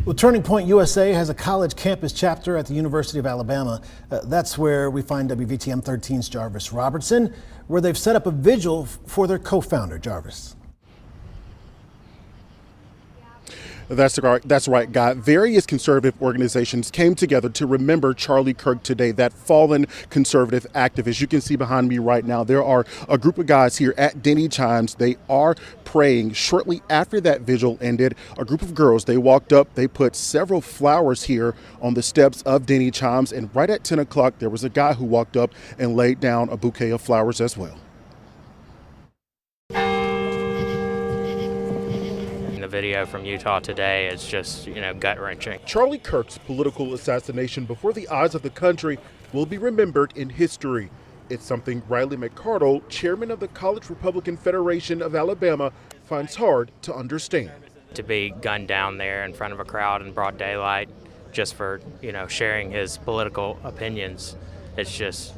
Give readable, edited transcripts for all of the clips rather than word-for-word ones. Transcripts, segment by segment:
Well, Turning Point USA has a college campus chapter at the University of Alabama. That's where we find WVTM 13's Jarvis Robertson, where they've set up a vigil for their co-founder, Jarvis. That's right, Guy. Various conservative organizations came together to remember Charlie Kirk today, that fallen conservative activist. You can see behind me right now, there are a group of guys here at Denny Chimes. They are praying. Shortly after that vigil ended, a group of girls, they walked up, they put several flowers here on the steps of Denny Chimes, and right at 10 o'clock, there was a guy who walked up and laid down a bouquet of flowers as well. The video from Utah today is just, gut-wrenching. Charlie Kirk's political assassination before the eyes of the country will be remembered in history. It's something Riley McCardle, chairman of the College Republican Federation of Alabama, finds hard to understand. To be gunned down there in front of a crowd in broad daylight just for, sharing his political opinions, it's just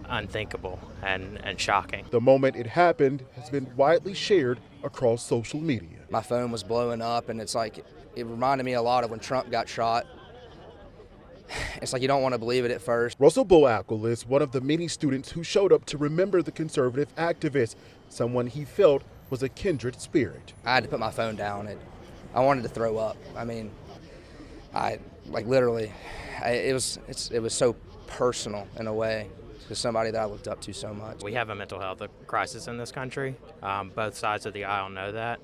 unthinkable and shocking. The moment it happened has been widely shared across social media. My phone was blowing up, and it's like, it reminded me a lot of when Trump got shot. It's like you don't want to believe it at first. Russell Boackle is one of the many students who showed up to remember the conservative activist, someone he felt was a kindred spirit. I had to put my phone down. I wanted to throw up. I mean, literally, it was so personal in a way. To somebody that I looked up to so much. We have a mental health crisis in this country. Both sides of the aisle know that.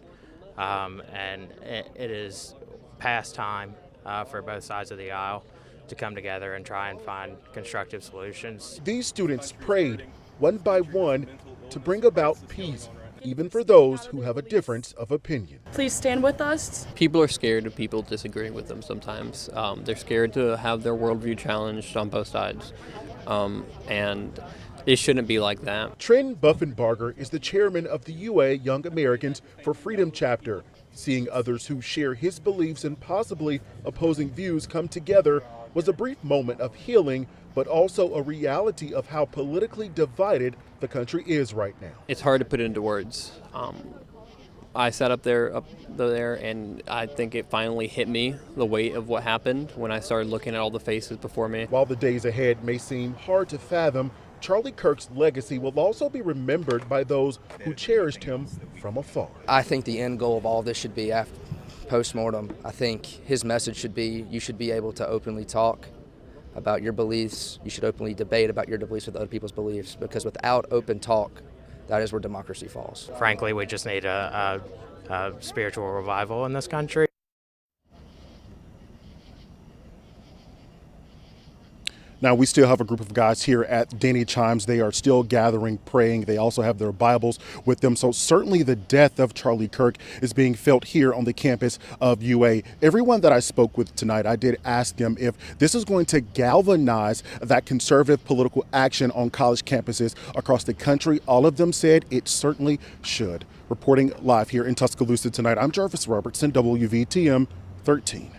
And it is past time for both sides of the aisle to come together and try and find constructive solutions. These students prayed one by one to bring about peace, even for those who have a difference of opinion. Please stand with us. People are scared of people disagreeing with them sometimes. They're scared to have their worldview challenged on both sides. And it shouldn't be like that. Trent Buffenbarger is the chairman of the UA Young Americans for Freedom chapter. Seeing others who share his beliefs and possibly opposing views come together was a brief moment of healing, but also a reality of how politically divided the country is right now. It's hard to put it into words. I sat up there, and I think it finally hit me, the weight of what happened when I started looking at all the faces before me. While the days ahead may seem hard to fathom, Charlie Kirk's legacy will also be remembered by those who cherished him from afar. I think the end goal of all this should be after post-mortem. I think his message should be, you should be able to openly talk about your beliefs. You should openly debate about your beliefs with other people's beliefs, because without open talk, that is where democracy falls. Frankly, we just need a spiritual revival in this country. Now, we still have a group of guys here at Denny Chimes. They are still gathering, praying. They also have their Bibles with them. So certainly the death of Charlie Kirk is being felt here on the campus of UA. Everyone that I spoke with tonight, I did ask them if this is going to galvanize that conservative political action on college campuses across the country. All of them said it certainly should. Reporting live here in Tuscaloosa tonight, I'm Jarvis Robertson, WVTM 13.